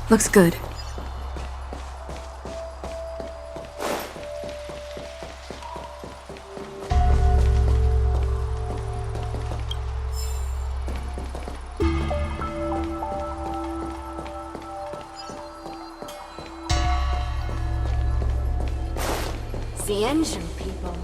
Looks good. The engine people.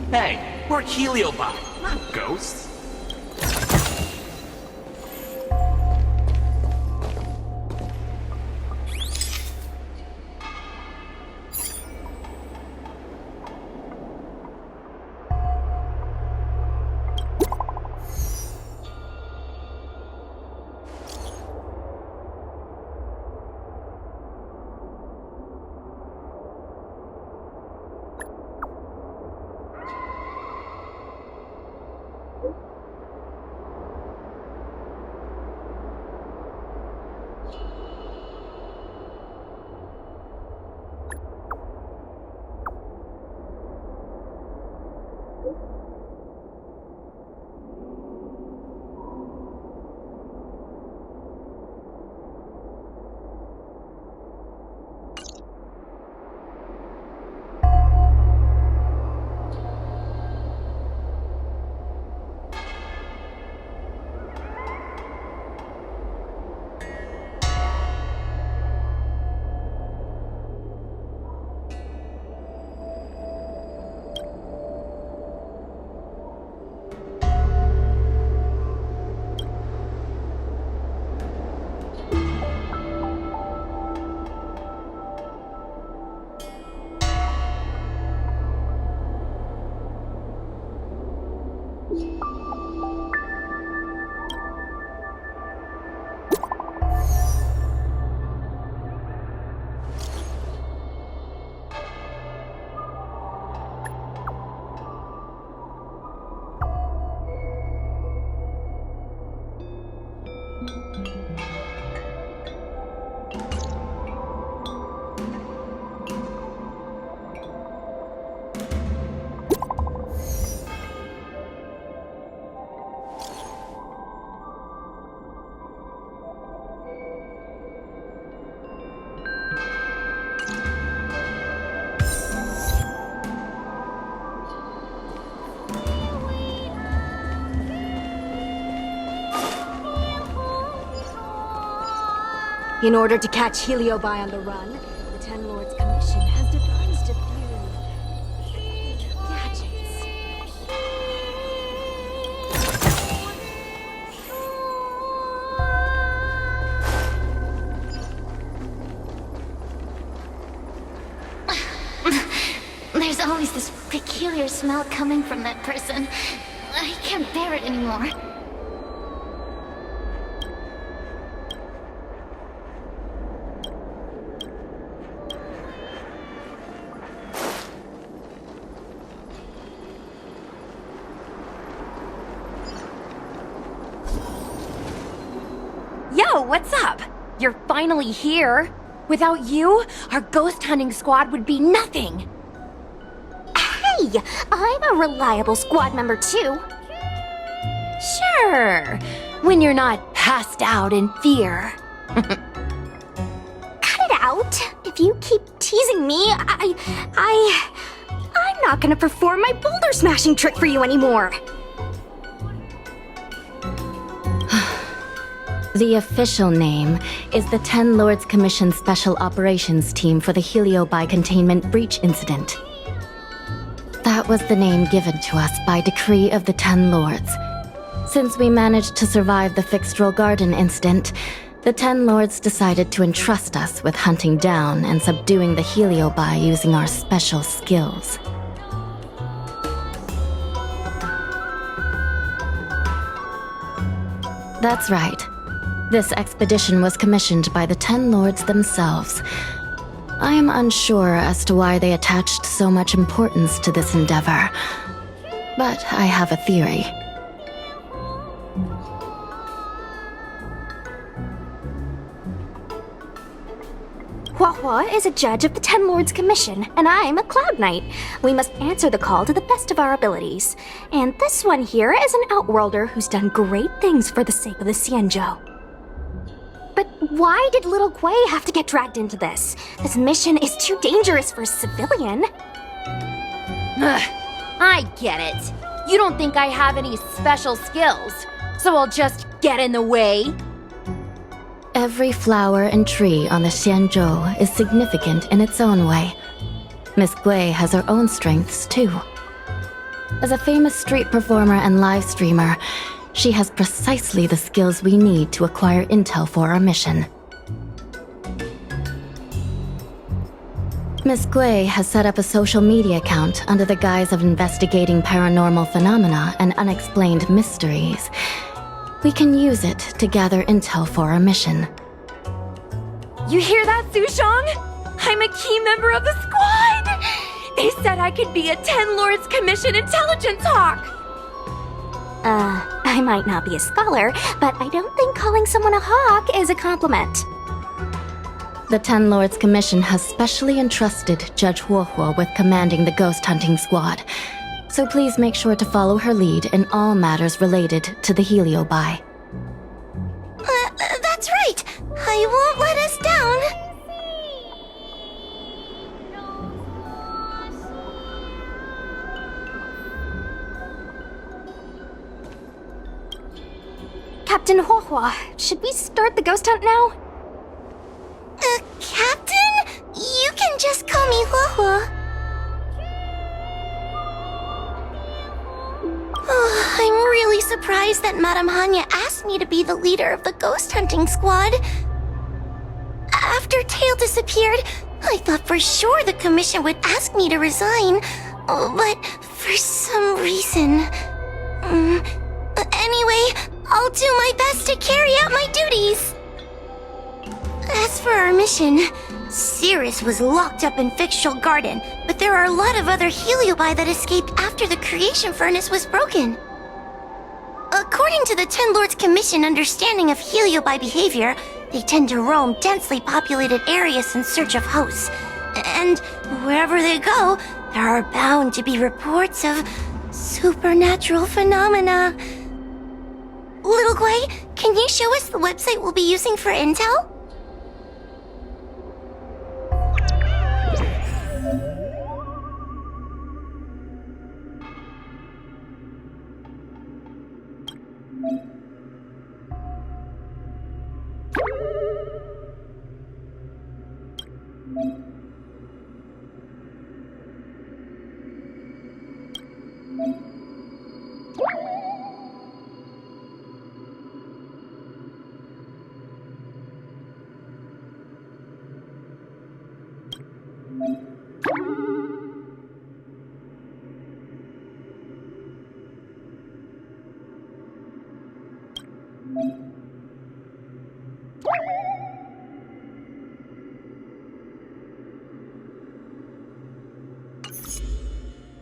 Hey, we're Heliobi, not ghosts. In order to catch Heliobi on the run, the Ten Lords Commission has devised a few gadgets. There's always this peculiar smell coming from that person. I can't bear it anymore. Oh, what's up? You're finally here. Without you, our ghost hunting squad would be nothing. Hey, I'm a reliable squad member too. Sure, when you're not passed out in fear. Cut it out. If you keep teasing me, I'm not gonna perform my boulder smashing trick for you anymore. The official name is the Ten Lords Commission Special Operations Team for the Heliobi Containment Breach Incident. That was the name given to us by decree of the Ten Lords. Since we managed to survive the Fixtral Garden incident, the Ten Lords decided to entrust us with hunting down and subduing the Heliobi using our special skills. That's right. This expedition was commissioned by the Ten Lords themselves. I am unsure as to why they attached so much importance to this endeavor, but I have a theory. Huahua is a judge of the Ten Lords Commission, and I'm a Cloud Knight. We must answer the call to the best of our abilities. And this one here is an Outworlder who's done great things for the sake of the Xianzhou. But why did little Gui have to get dragged into this? This mission is too dangerous for a civilian. Ugh, I get it. You don't think I have any special skills, so I'll just get in the way? Every flower and tree on the Xianzhou is significant in its own way. Miss Gui has her own strengths, too. As a famous street performer and live streamer, she has precisely the skills we need to acquire intel for our mission. Miss Gui has set up a social media account under the guise of investigating paranormal phenomena and unexplained mysteries. We can use it to gather intel for our mission. You hear that, Sushong? I'm a key member of the squad! They said I could be a Ten Lords Commission intelligence hawk! I might not be a scholar, but I don't think calling someone a hawk is a compliment. The Ten Lords Commission has specially entrusted Judge Huohuo with commanding the ghost hunting squad, so please make sure to follow her lead in all matters related to the Heliobi. That's right! I won't let us down! Captain Huohua, should we start the ghost hunt now? Captain? You can just call me Huohua. Oh, I'm really surprised that Madame Hanya asked me to be the leader of the ghost hunting squad. After Tail disappeared, I thought for sure the commission would ask me to resign, but for some reason... Anyway, I'll do my best to carry out my duties. As for our mission, Cirrus was locked up in Fixtral Garden, but there are a lot of other Heliobi that escaped after the creation furnace was broken. According to the Ten Lords Commission understanding of Heliobi behavior, they tend to roam densely populated areas in search of hosts. And wherever they go, there are bound to be reports of supernatural phenomena. Little Gui, can you show us the website we'll be using for intel?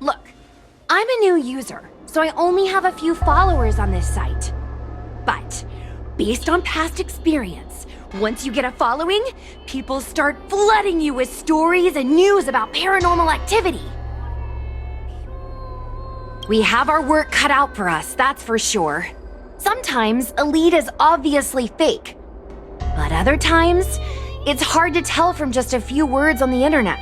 Look, I'm a new user, so I only have a few followers on this site. But based on past experience, once you get a following, people start flooding you with stories and news about paranormal activity. We have our work cut out for us, that's for sure. Sometimes a lead is obviously fake, but other times, it's hard to tell from just a few words on the internet.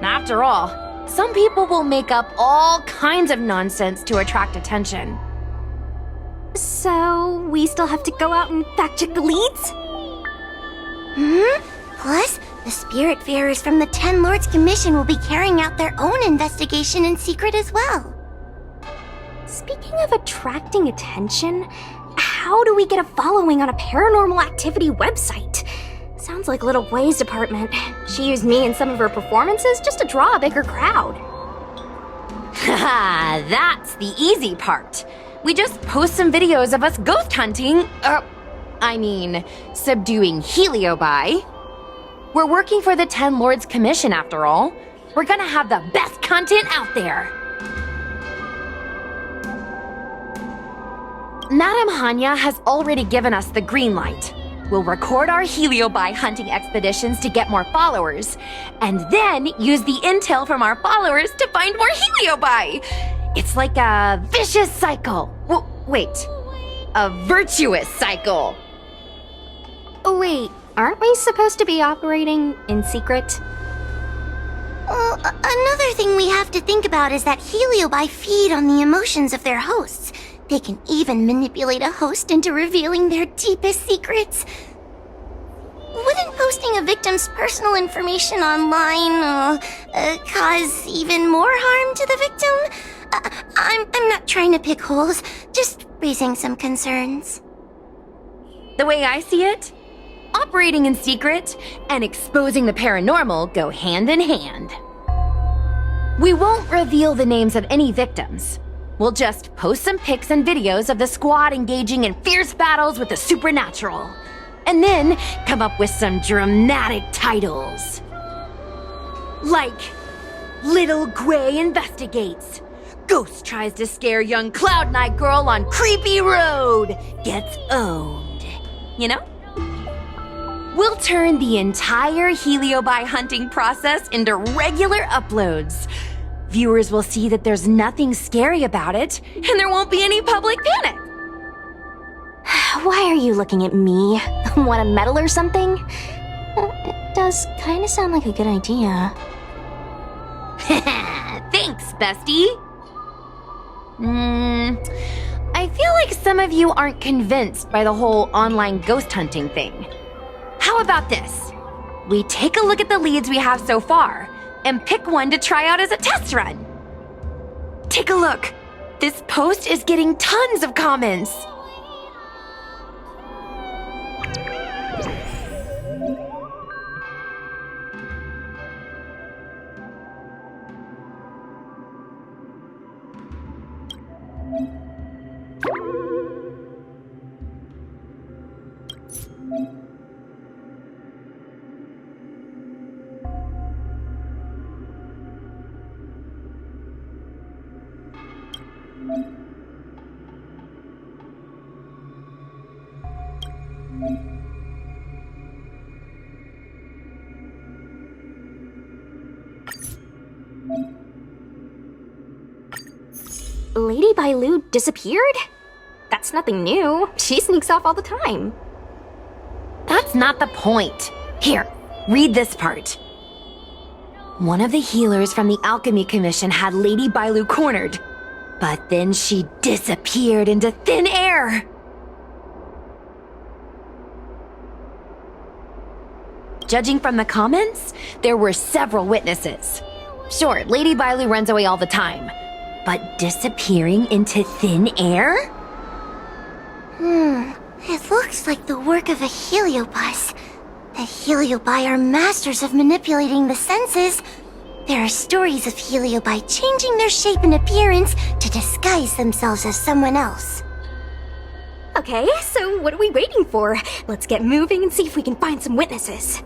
After all, some people will make up all kinds of nonsense to attract attention. So, we still have to go out and fact-check the leads? Plus, the Spiritfarers from the Ten Lords Commission will be carrying out their own investigation in secret as well. Speaking of attracting attention, how do we get a following on a paranormal activity website? Sounds like Little Blaze department. She used me in some of her performances just to draw a bigger crowd. Haha, that's the easy part. We just post some videos of us ghost hunting, subduing Heliobi. We're working for the Ten Lords Commission after all. We're gonna have the best content out there. Madame Hanya has already given us the green light. We'll record our Heliobi hunting expeditions to get more followers, and then use the intel from our followers to find more Heliobi. It's like a vicious cycle. A virtuous cycle. Oh wait, aren't we supposed to be operating in secret? Well, another thing we have to think about is that Heliobi feed on the emotions of their hosts. They can even manipulate a host into revealing their deepest secrets. Wouldn't posting a victim's personal information online cause even more harm to the victim? I'm not trying to pick holes, just raising some concerns. The way I see it, operating in secret and exposing the paranormal go hand in hand. We won't reveal the names of any victims. We'll just post some pics and videos of the squad engaging in fierce battles with the supernatural. And then come up with some dramatic titles. Like, Little Gray Investigates. Ghost tries to scare young Cloud Knight girl on creepy road. Gets owned. You know? We'll turn the entire Heliobi hunting process into regular uploads. Viewers will see that there's nothing scary about it, and there won't be any public panic. Why are you looking at me? Want a medal or something? It does kind of sound like a good idea. Thanks, bestie. I feel like some of you aren't convinced by the whole online ghost hunting thing. How about this? We take a look at the leads we have so far, and pick one to try out as a test run. Take a look. This post is getting tons of comments. Lady Bailu disappeared? That's nothing new. She sneaks off all the time. That's not the point. Here, read this part. One of the healers from the Alchemy Commission had Lady Bailu cornered, but then she disappeared into thin air. Judging from the comments, there were several witnesses. Sure, Lady Bailu runs away all the time, but disappearing into thin air? It looks like the work of a heliobus. The heliobi are masters of manipulating the senses. There are stories of heliobi changing their shape and appearance to disguise themselves as someone else. Okay, so what are we waiting for? Let's get moving and see if we can find some witnesses.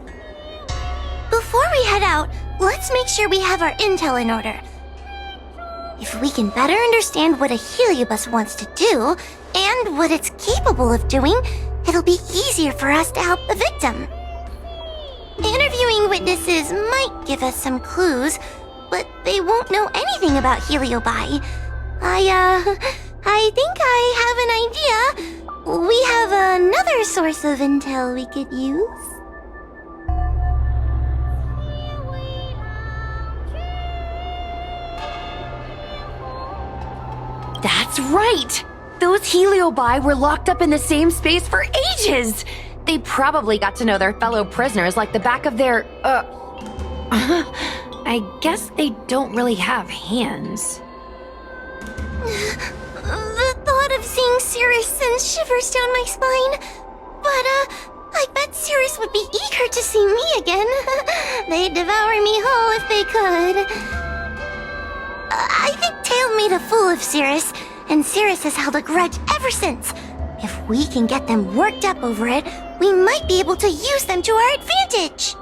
Before we head out, let's make sure we have our intel in order. If we can better understand what a heliobus wants to do, and what it's capable of doing, it'll be easier for us to help the victim. Interviewing witnesses might give us some clues, but they won't know anything about heliobi. I think I have an idea. We have another source of intel we could use. That's right! Those heliobi were locked up in the same space for ages! They probably got to know their fellow prisoners like the back of their, I guess they don't really have hands. The thought of seeing Cirrus sends shivers down my spine. But, I bet Cirrus would be eager to see me again. They'd devour me whole if they could. I think Tail made a fool of Cirrus, and Cirrus has held a grudge ever since. If we can get them worked up over it, we might be able to use them to our advantage.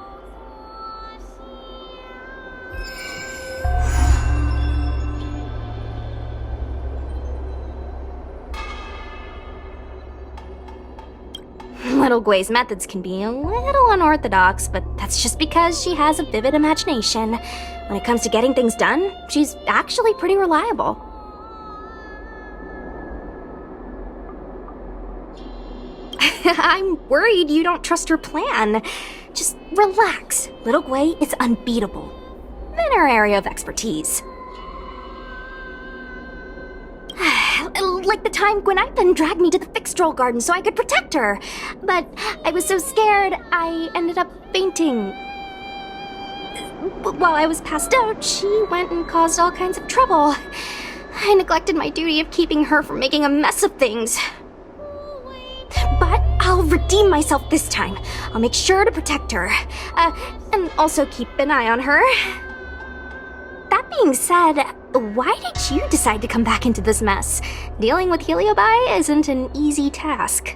Little Gwei's methods can be a little unorthodox, but that's just because she has a vivid imagination. When it comes to getting things done, she's actually pretty reliable. I'm worried you don't trust her plan. Just relax. Little Gwei is unbeatable. In her area of expertise. Like the time Gwenithan dragged me to the Fixtroll Garden so I could protect her. But I was so scared, I ended up fainting. While I was passed out, she went and caused all kinds of trouble. I neglected my duty of keeping her from making a mess of things. But I'll redeem myself this time. I'll make sure to protect her. And also keep an eye on her. That being said, why did you decide to come back into this mess? Dealing with heliobi isn't an easy task.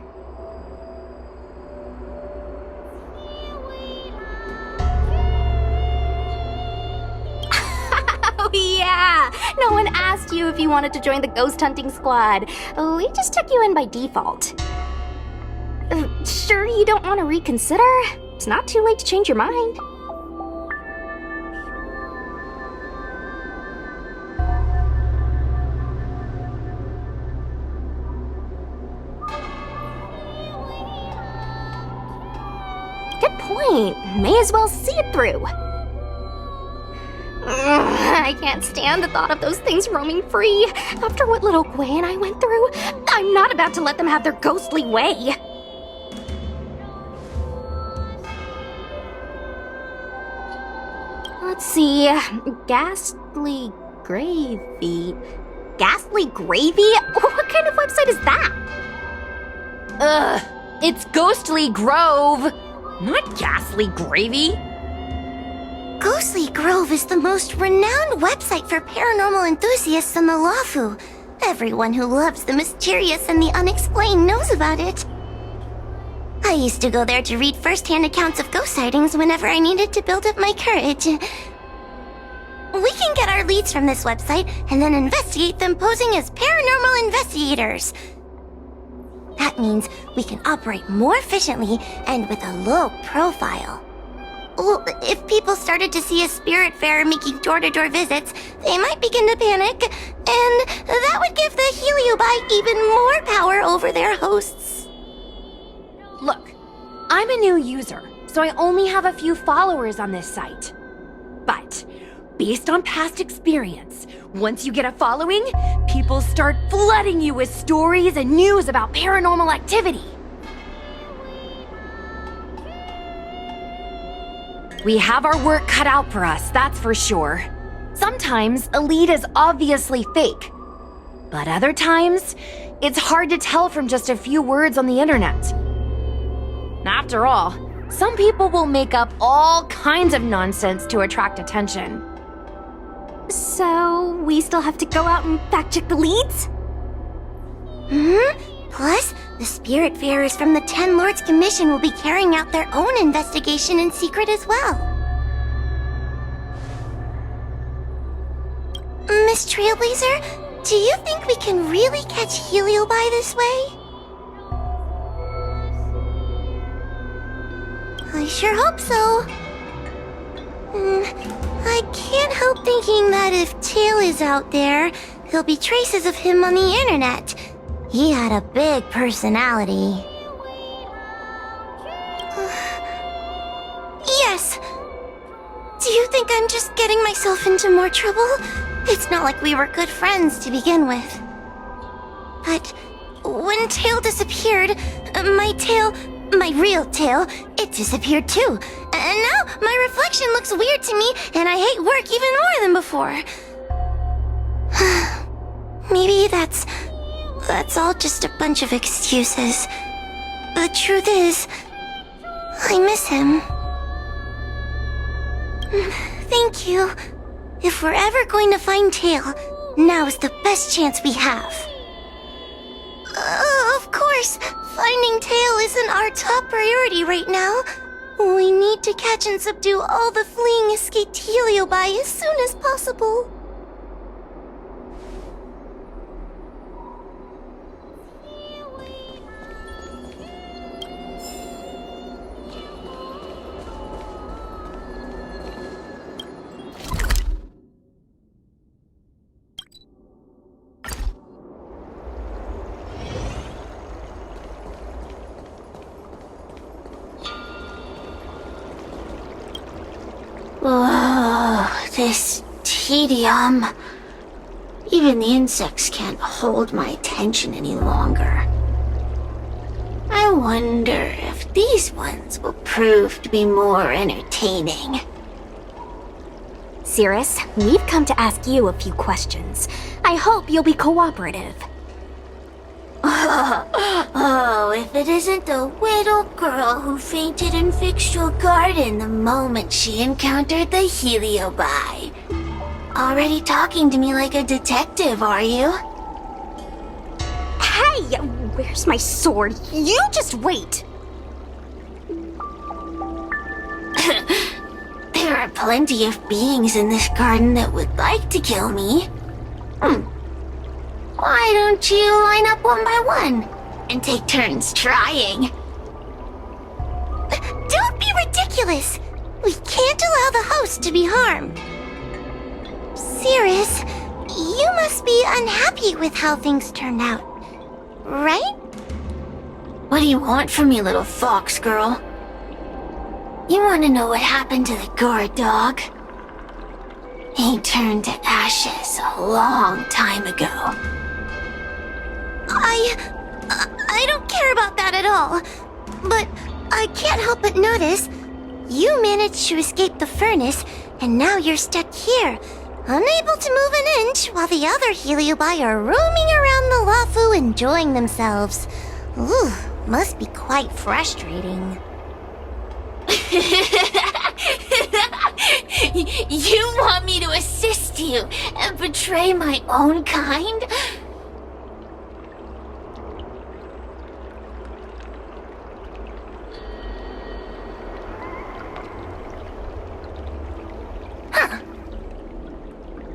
Oh yeah! No one asked you if you wanted to join the ghost hunting squad. We just took you in by default. Sure you don't want to reconsider? It's not too late to change your mind. Good point. May as well see it through. I can't stand the thought of those things roaming free. After what little Gwei and I went through, I'm not about to let them have their ghostly way. Let's see. Ghastly Gravy. Ghastly Gravy? What kind of website is that? Ugh, it's Ghostly Grove, not Ghastly Gravy. Ghostly Grove is the most renowned website for paranormal enthusiasts on the Lafu. Everyone who loves the mysterious and the unexplained knows about it. I used to go there to read first-hand accounts of ghost sightings whenever I needed to build up my courage. We can get our leads from this website and then investigate them posing as paranormal investigators. That means we can operate more efficiently and with a low profile. Well, if people started to see a spirit fair making door-to-door visits, they might begin to panic, and that would give the heliobi even more power over their hosts. Look, I'm a new user, so I only have a few followers on this site. But, based on past experience, once you get a following, people start flooding you with stories and news about paranormal activity. We have our work cut out for us, that's for sure. Sometimes a lead is obviously fake. But other times, it's hard to tell from just a few words on the internet. After all, some people will make up all kinds of nonsense to attract attention. So, we still have to go out and fact-check the leads? Plus, the spirit bearers from the 10 Lords Commission will be carrying out their own investigation in secret as well. Miss Trailblazer, do you think we can really catch Heliobi this way? I sure hope so. I can't help thinking that if Tail is out there, there'll be traces of him on the internet. He had a big personality. Yes. Do you think I'm just getting myself into more trouble? It's not like we were good friends to begin with. But when Tail disappeared, my real tail, it disappeared too. And now my reflection looks weird to me, and I hate work even more than before. Maybe that's all just a bunch of excuses. The truth is, I miss him. Thank you. If we're ever going to find Tail, now is the best chance we have. Of course, finding Tail isn't our top priority right now. We need to catch and subdue all the fleeing escaped Heliobi as soon as possible. Oh, this tedium. Even the insects can't hold my attention any longer. I wonder if these ones will prove to be more entertaining. Cirrus, we've come to ask you a few questions. I hope you'll be cooperative. Oh, if it isn't the little girl who fainted in Fictional Garden the moment she encountered the Heliobi. Already talking to me like a detective, are you? Hey, where's my sword? You just wait. There are plenty of beings in this garden that would like to kill me. Why don't you line up one by one and take turns trying? Don't be ridiculous! We can't allow the host to be harmed. Cirrus, you must be unhappy with how things turned out, right? What do you want from me, little fox girl? You want to know what happened to the guard dog? He turned to ashes a long time ago. I don't care about that at all. But I can't help but notice you managed to escape the furnace, and now you're stuck here, unable to move an inch while the other Heliobi are roaming around the Lafu enjoying themselves. Ooh, must be quite frustrating. You want me to assist you and betray my own kind?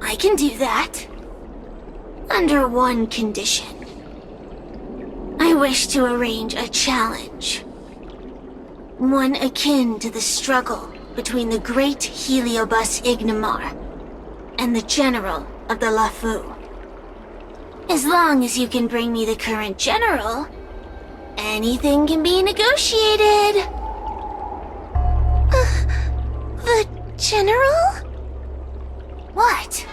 I can do that. Under one condition. I wish to arrange a challenge. One akin to the struggle between the great Heliobus Ignimar and the general of the Lafu. As long as you can bring me the current general, anything can be negotiated. The general? What?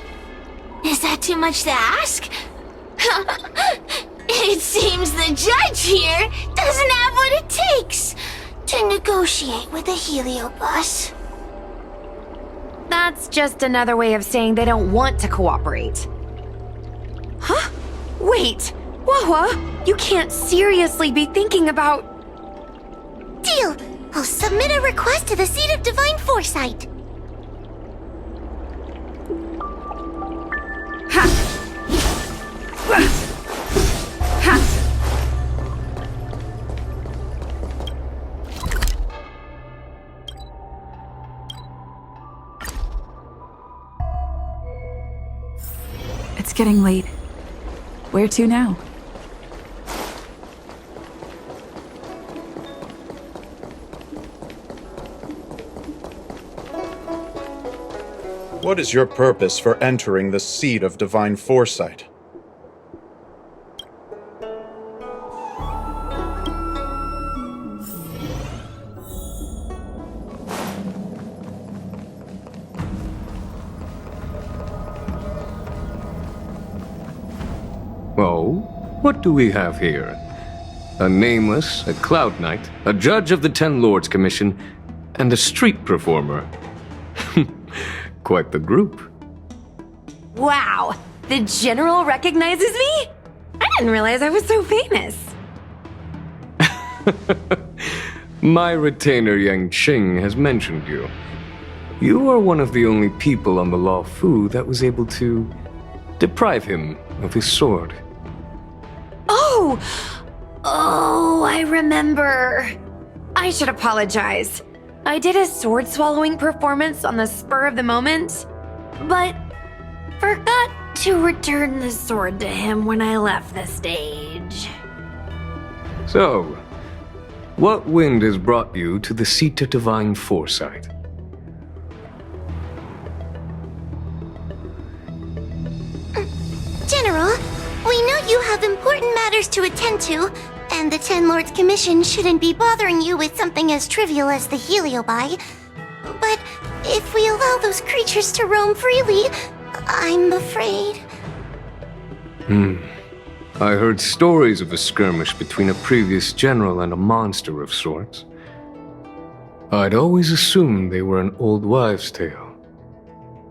Is that too much to ask? It seems the judge here doesn't have what it takes to negotiate with the Heliobus. That's just another way of saying they don't want to cooperate. Huh? Wait, Wawa, you can't seriously be thinking about... Deal! I'll submit a request to the Seat of Divine Foresight. It's getting late. Where to now? What is your purpose for entering the seat of divine foresight? Oh, what do we have here? A nameless, a cloud knight, a judge of the Ten Lords Commission, and a street performer. Quite the group. Wow, the General recognizes me? I didn't realize I was so famous. My retainer Yang Qing has mentioned you. You are one of the only people on the Law Fu that was able to deprive him of his sword. Oh, I remember. I should apologize. I did a sword swallowing performance on the spur of the moment, but forgot to return the sword to him when I left the stage. So, what wind has brought you to the seat of divine foresight? General, we know you have important matters to attend to, and the Ten Lords Commission shouldn't be bothering you with something as trivial as the Heliobi. But if we allow those creatures to roam freely, I'm afraid... I heard stories of a skirmish between a previous general and a monster of sorts. I'd always assumed they were an old wives' tale.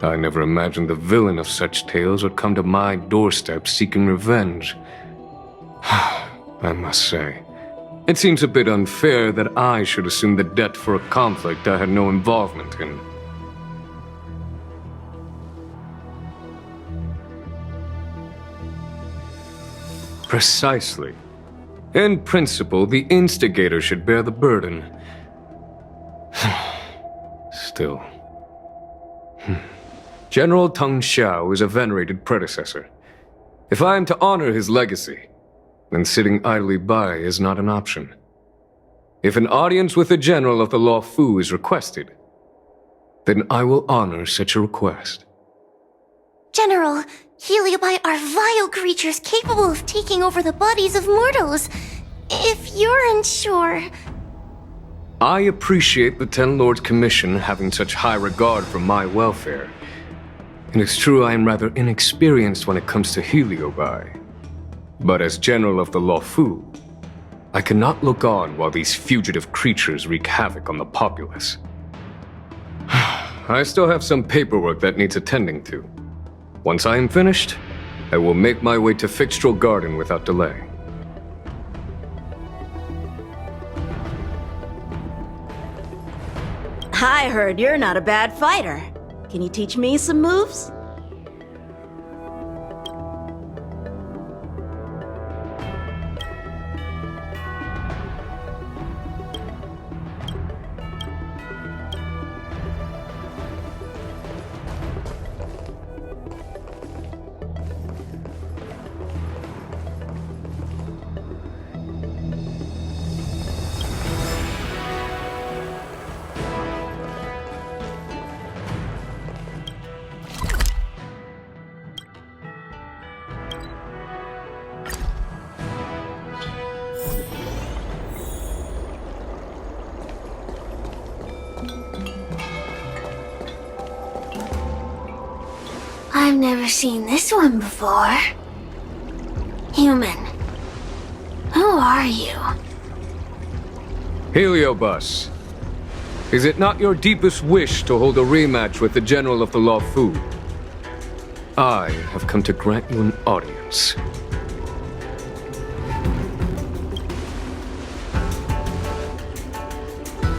I never imagined the villain of such tales would come to my doorstep seeking revenge. I must say, it seems a bit unfair that I should assume the debt for a conflict I had no involvement in. Precisely. In principle, the instigator should bear the burden. Still. General Teng Xiao is a venerated predecessor. If I am to honor his legacy, then sitting idly by is not an option. If an audience with the General of the Law Fu is requested, then I will honor such a request. General, Heliobi are vile creatures capable of taking over the bodies of mortals. If you're unsure... I appreciate the Ten Lords Commission having such high regard for my welfare. It is true I am rather inexperienced when it comes to Heliobi. But as General of the Law Fu, I cannot look on while these fugitive creatures wreak havoc on the populace. I still have some paperwork that needs attending to. Once I am finished, I will make my way to Fixtral Garden without delay. I heard you're not a bad fighter. Can you teach me some moves? I've never seen this one before. Human. Who are you? Heliobus, is it not your deepest wish to hold a rematch with the General of the Law Fu? I have come to grant you an audience.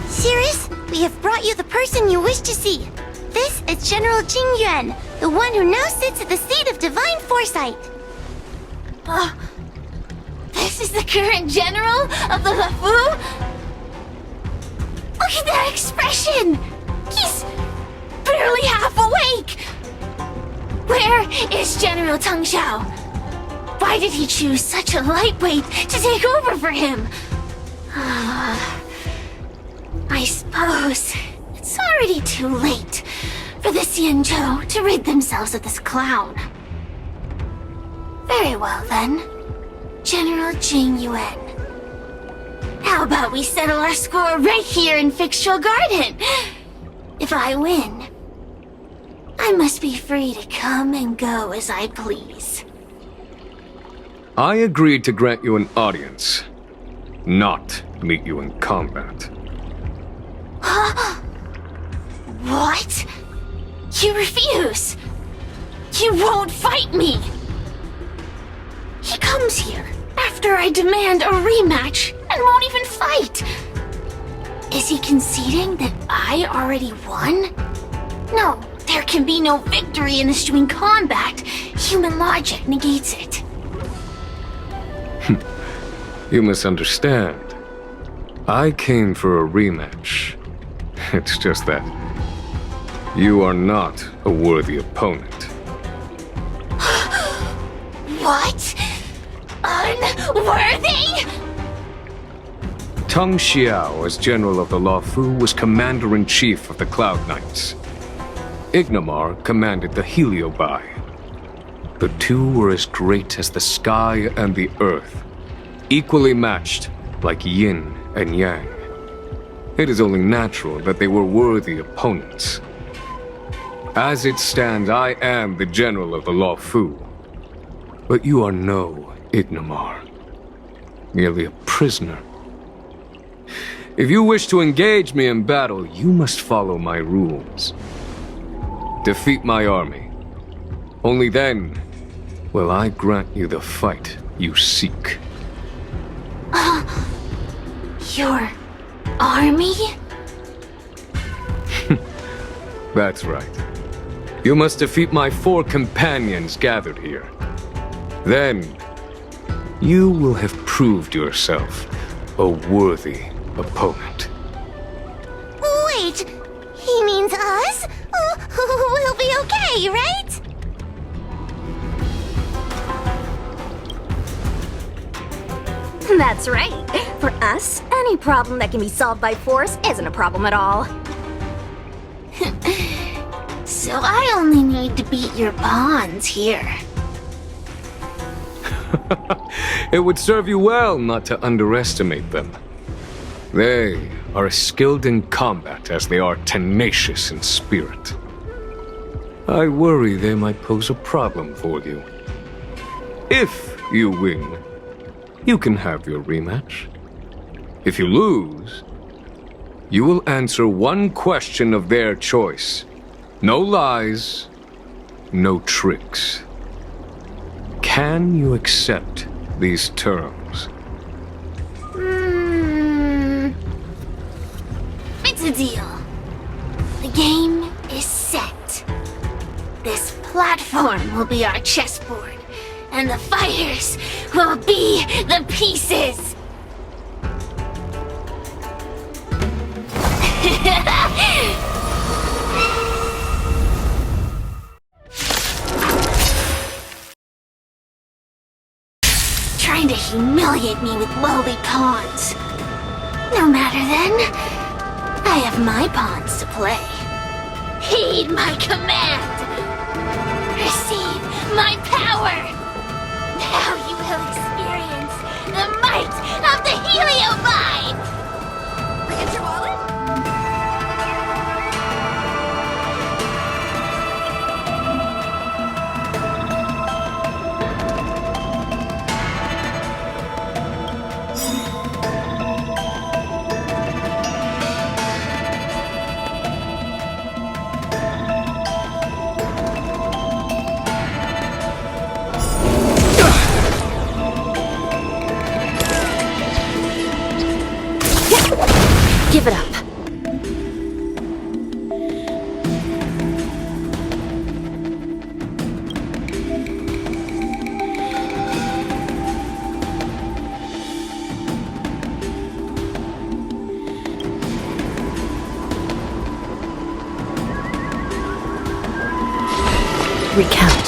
Sirius, we have brought you the person you wish to see. This is General Jing Yuan, the one who now sits at the seat of divine foresight. This is the current general of the LeFou? Look at that expression! He's barely half awake! Where is General Tang Xiao? Why did he choose such a lightweight to take over for him? I suppose it's already too late for the Xianzhou to rid themselves of this clown. Very well then, General Jing Yuan. How about we settle our score right here in Fictional Garden? If I win, I must be free to come and go as I please. I agreed to grant you an audience, not meet you in combat. What? You refuse? You won't fight me? He comes here after I demand a rematch and won't even fight. Is he conceding that I already won? No, there can be no victory in ensuing combat. Human logic negates it. You misunderstand. I came for a rematch. It's just that you are not a worthy opponent. What? Unworthy? Tang Xiao, as General of the Luofu, was Commander-in-Chief of the Cloud Knights. Ignamar commanded the Heliobai. The two were as great as the sky and the earth, equally matched like yin and yang. It is only natural that they were worthy opponents. As it stands, I am the General of the Luofu. But you are no Ignamar, merely a prisoner. If you wish to engage me in battle, you must follow my rules. Defeat my army. Only then will I grant you the fight you seek. Your army? That's right. You must defeat my 4 companions gathered here. Then, you will have proved yourself a worthy opponent. Wait, he means us? We'll be okay, right? That's right. For us, any problem that can be solved by force isn't a problem at all. So I only need to beat your pawns here. It would serve you well not to underestimate them. They are as skilled in combat as they are tenacious in spirit. I worry they might pose a problem for you. If you win, you can have your rematch. If you lose, you will answer one question of their choice. No lies, no tricks. Can you accept these terms? It's a deal. The game is set. This platform will be our chessboard, and the fighters will be the pieces. Trying to humiliate me with lowly pawns. No matter then, I have my pawns to play. Heed my command. Receive my power. Now you will experience the might of the Heliobi. Look at your wallet. Give it up. Recount.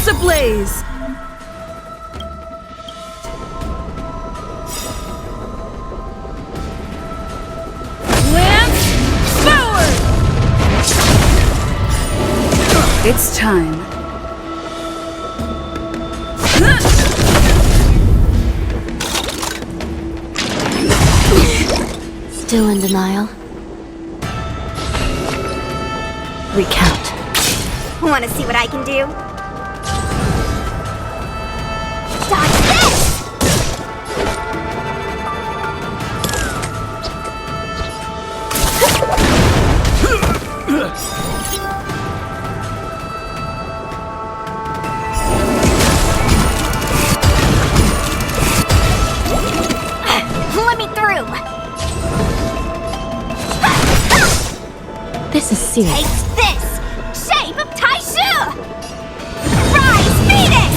Lance ablaze! Lance forward! It's time. Still in denial? Recount. Want to see what I can do? Dodge this! Let me through! This is serious. Take this! Shape of Taishu! Rise, Phoenix!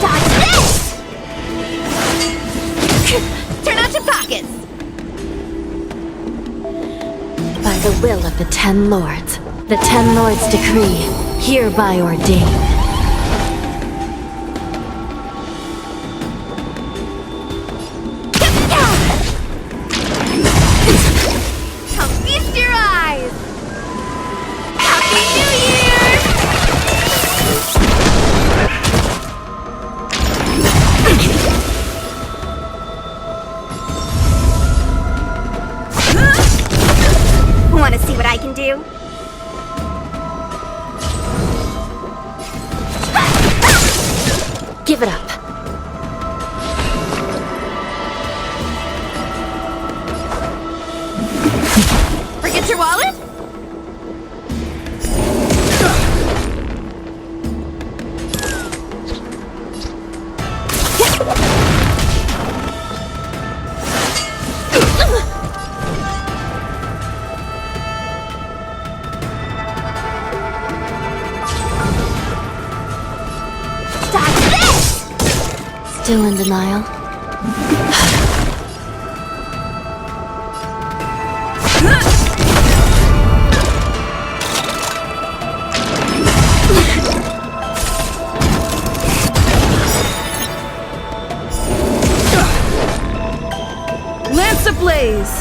Dodge this! Turn out your pockets! By the will of the Ten Lords, the Ten Lords decree, hereby ordain. I'll feast your eyes! Happy New Year! Want to see what I can do? Give it up. Forget your wallet? Dodge this! Still in denial? Lance ablaze!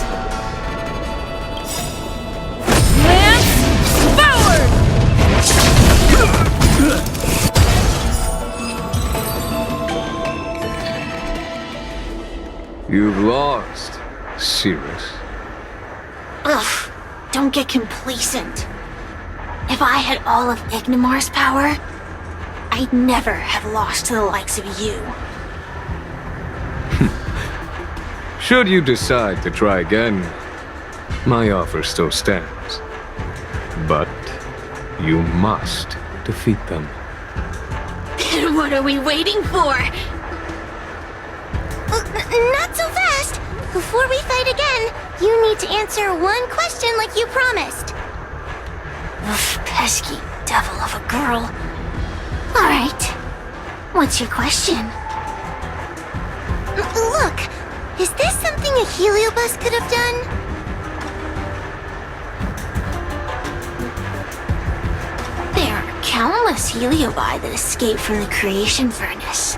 Lance forward! You've lost, Cirrus. Ugh, don't get complacent. If I had all of Ignimar's power, I'd never have lost to the likes of you. Should you decide to try again, my offer still stands. But you must defeat them. What are we waiting for? Not so fast! Before we fight again, you need to answer one question like you promised. Ugh, pesky devil of a girl. Alright. What's your question? Look, is this something a Heliobus could have done? There are countless Heliobi that escaped from the creation furnace.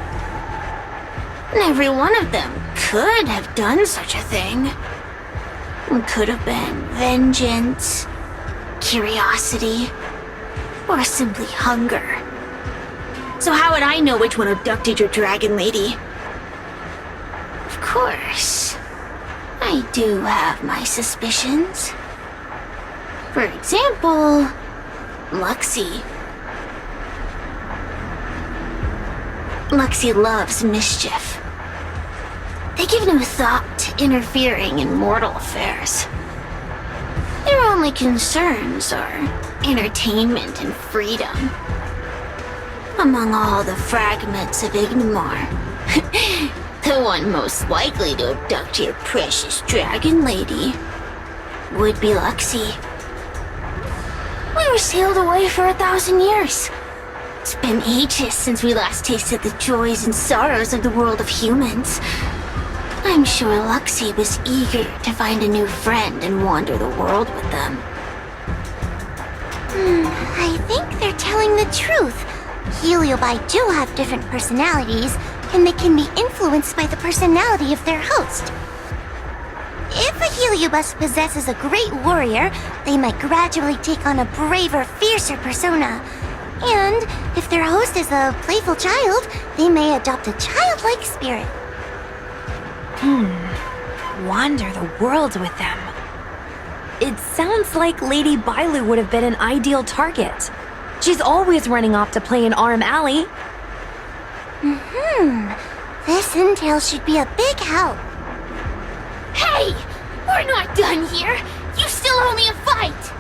And every one of them could have done such a thing. It could have been vengeance, curiosity, or simply hunger. So how would I know which one abducted your dragon lady? Of course, I do have my suspicions. For example, Luxie. Luxie loves mischief. They give no thought to interfering in mortal affairs. Their only concerns are entertainment and freedom. Among all the fragments of Ignimar, the one most likely to abduct your precious dragon lady would be Luxie. We were sealed away for 1,000 years. It's been ages since we last tasted the joys and sorrows of the world of humans. I'm sure Luxie was eager to find a new friend and wander the world with them. I think they're telling the truth. Heliobi do have different personalities, and they can be influenced by the personality of their host. If a Heliobus possesses a great warrior, they might gradually take on a braver, fiercer persona. And if their host is a playful child, they may adopt a childlike spirit. Wander the world with them. It sounds like Lady Bailu would have been an ideal target. She's always running off to play in Arm Alley. This intel should be a big help. Hey! We're not done here! You still owe me a fight!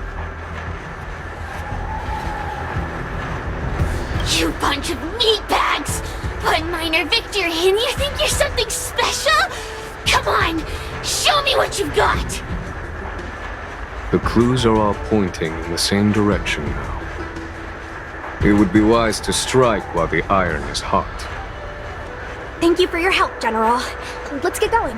You bunch of meatbags! One minor victory and you think you're something special? Come on! Show me what you've got! The clues are all pointing in the same direction now. It would be wise to strike while the iron is hot. Thank you for your help, General. Let's get going.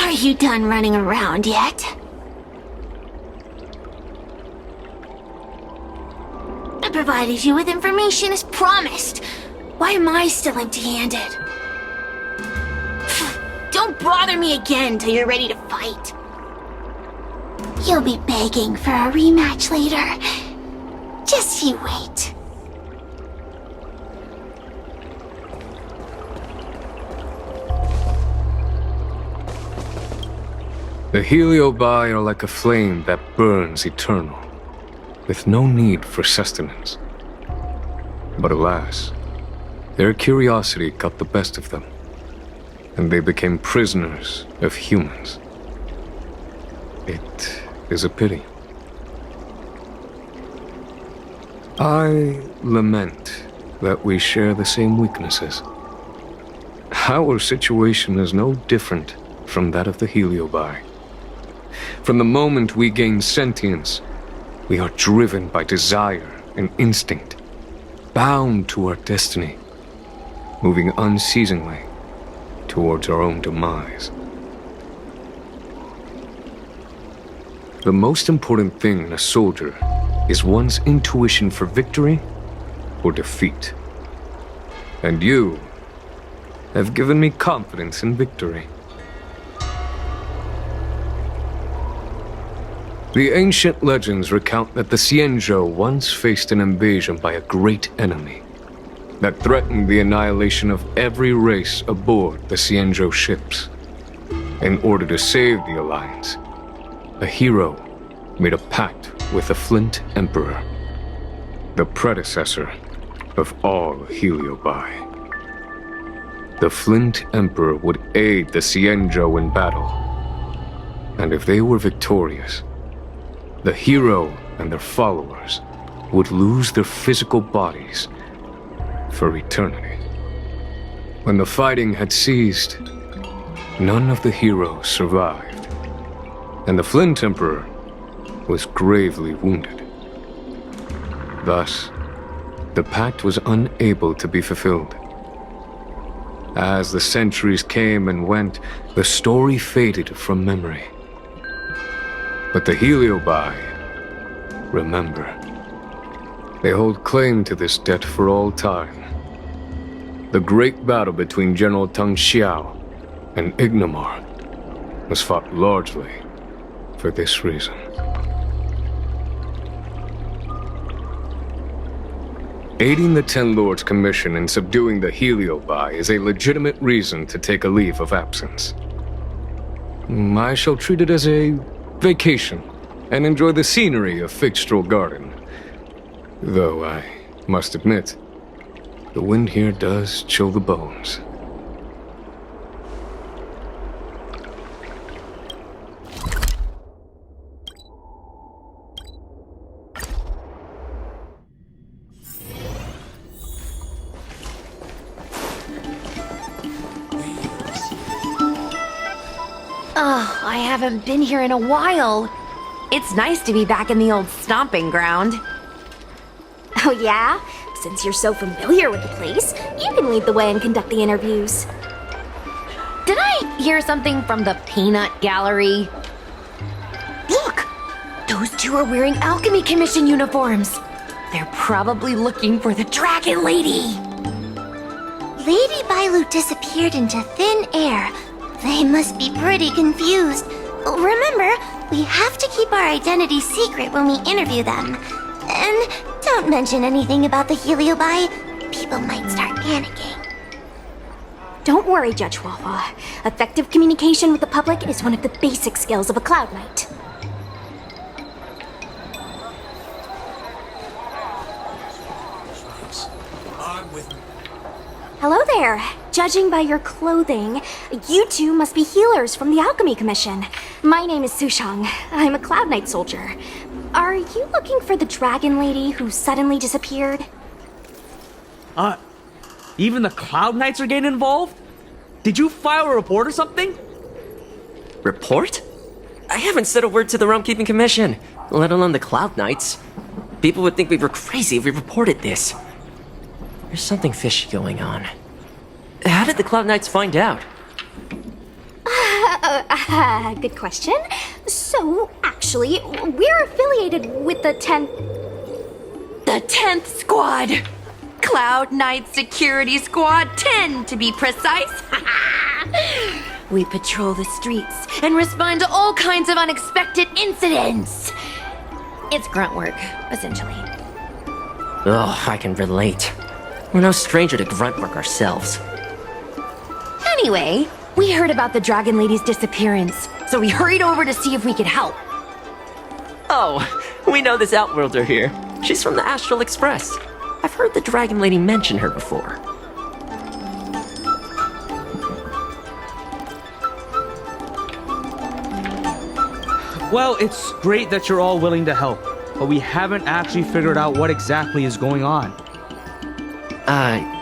Are you done running around yet? I provided you with information as promised. Why am I still empty-handed? Don't bother me again till you're ready to fight. You'll be begging for a rematch later. Just you wait. The Heliobi are like a flame that burns eternal, with no need for sustenance. But alas, their curiosity got the best of them, and they became prisoners of humans. It is a pity. I lament that we share the same weaknesses. Our situation is no different from that of the Heliobi. From the moment we gain sentience, we are driven by desire and instinct, bound to our destiny, moving unceasingly towards our own demise. The most important thing in a soldier is one's intuition for victory or defeat. And you have given me confidence in victory. The ancient legends recount that the Xianzhou once faced an invasion by a great enemy that threatened the annihilation of every race aboard the Xianzhou ships. In order to save the Alliance, a hero made a pact with the Flint Emperor, the predecessor of all Heliobi. The Flint Emperor would aid the Xianzhou in battle, and if they were victorious, the hero and their followers would lose their physical bodies for eternity. When the fighting had ceased, none of the heroes survived, and the Flint Emperor was gravely wounded. Thus, the pact was unable to be fulfilled. As the centuries came and went, the story faded from memory. But the Heliobi remember. They hold claim to this debt for all time. The great battle between General Tang Xiao and Ignamar was fought largely for this reason. Aiding the Ten Lords' Commission in subduing the Heliobi is a legitimate reason to take a leave of absence. I shall treat it as a vacation and enjoy the scenery of Figstrel Garden. Though I must admit, the wind here does chill the bones. Oh, I haven't been here in a while. It's nice to be back in the old stomping ground. Oh yeah? Since you're so familiar with the place, you can lead the way and conduct the interviews. Did I hear something from the peanut gallery? Look! Those two are wearing Alchemy Commission uniforms. They're probably looking for the Dragon Lady. Lady Bailu disappeared into thin air. They must be pretty confused. Remember, we have to keep our identity secret when we interview them. And don't mention anything about the Heliobi. People might start panicking. Don't worry, Judge Wafa. Effective communication with the public is one of the basic skills of a Cloud Knight. Hello there. Judging by your clothing, you two must be healers from the Alchemy Commission. My name is Sushang. I'm a Cloud Knight soldier. Are you looking for the Dragon Lady who suddenly disappeared? Even the Cloud Knights are getting involved? Did you file a report or something? Report? I haven't said a word to the Realm Keeping Commission, let alone the Cloud Knights. People would think we were crazy if we reported this. There's something fishy going on. How did the Cloud Knights find out? Good question. So, actually, we're affiliated with the 10th... The 10th Squad! Cloud Knight Security Squad 10, to be precise. We patrol the streets and respond to all kinds of unexpected incidents. It's grunt work, essentially. Oh, I can relate. We're no stranger to grunt work ourselves. Anyway, we heard about the Dragon Lady's disappearance, so we hurried over to see if we could help. Oh, we know this Outworlder here. She's from the Astral Express. I've heard the Dragon Lady mention her before. Well, it's great that you're all willing to help, but we haven't actually figured out what exactly is going on.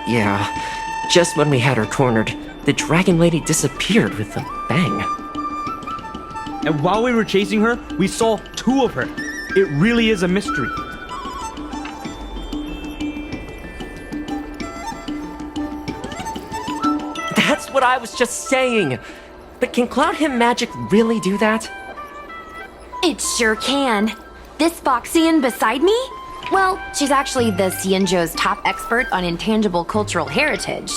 Yeah. Just when we had her cornered, the Dragon Lady disappeared with a bang. And while we were chasing her, we saw two of her. It really is a mystery. That's what I was just saying. But can Cloud Him Magic really do that? It sure can. This Foxian beside me? Well, she's actually the Xianzhou's top expert on intangible cultural heritage.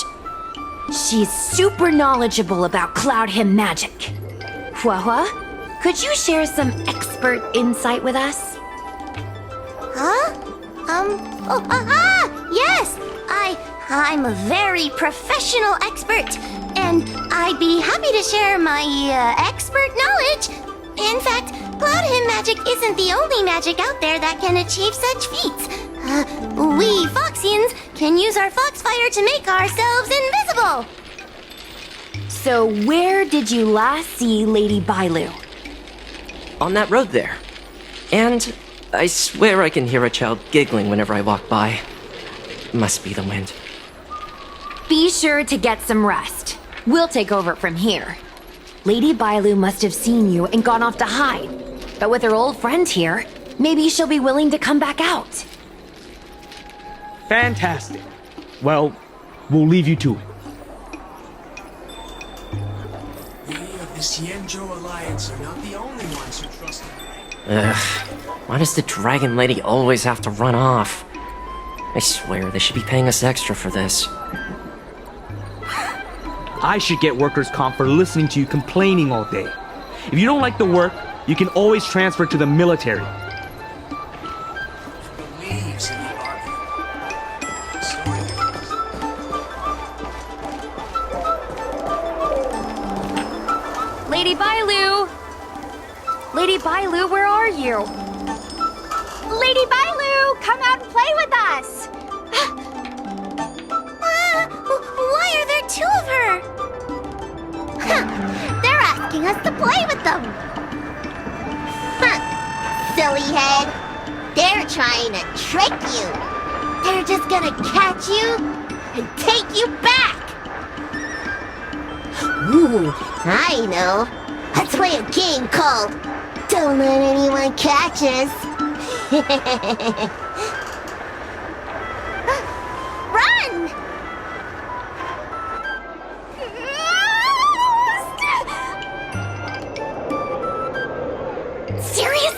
She's super knowledgeable about Cloud Him Magic. Huahua, could you share some expert insight with us? Huh? Yes! I'm a very professional expert, and I'd be happy to share my, expert knowledge. In fact, Cloud Him Magic isn't the only magic out there that can achieve such feats. We Foxians can use our Foxfire to make ourselves invisible. So where did you last see Lady Bailu? On that road there. And I swear I can hear a child giggling whenever I walk by. Must be the wind. Be sure to get some rest. We'll take over from here. Lady Bailu must have seen you and gone off to hide. But with her old friend here, maybe she'll be willing to come back out. Fantastic. Well, we'll leave you to it. We of the Xianzhou Alliance are not the only ones who trust her. Ugh. Why does the Dragon Lady always have to run off? I swear they should be paying us extra for this. I should get workers' comp for listening to you complaining all day. If you don't like the work, you can always transfer to the military. Believes in the army. Story Lady Bailu! Lady Bailu, where are you? Lady Bailu, come out and play with us! Why are there two of her? They're asking us to play with them. Silly head. They're trying to trick you. They're just gonna catch you and take you back. Ooh, I know. Let's play a game called Don't Let Anyone Catch Us.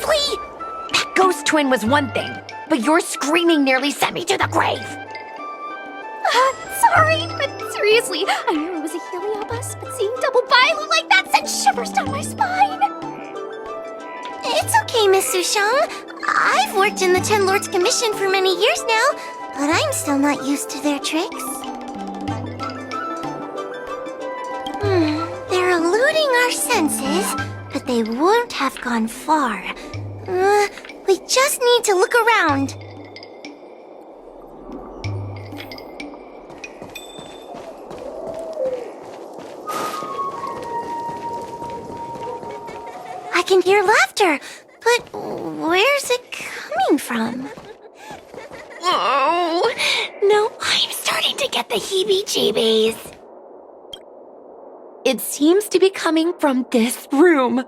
Seriously? That ghost twin was one thing, but your screaming nearly sent me to the grave. Sorry, but seriously, I knew it was a heliobus, but seeing double Bailu like that sent shivers down my spine. It's okay, Miss Sushang. I've worked in the Ten Lords Commission for many years now, but I'm still not used to their tricks. They're eluding our senses, but they won't have gone far. We just need to look around. I can hear laughter, but where's it coming from? Oh, no, I'm starting to get the heebie-jeebies. It seems to be coming from this room.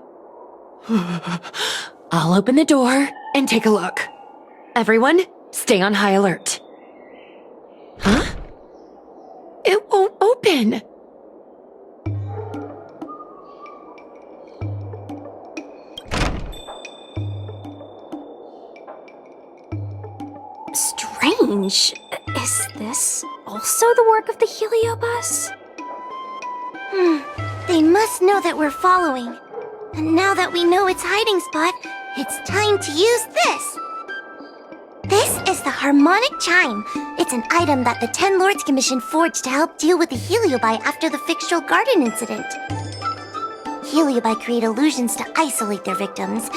I'll open the door and take a look. Everyone, stay on high alert. Huh? It won't open. Strange. Is this also the work of the heliobus? They must know that we're following. And now that we know its hiding spot, it's time to use this. This is the harmonic chime. It's an item that the Ten Lords Commission forged to help deal with the heliobi after the fictional garden incident. Heliobi create illusions to isolate their victims.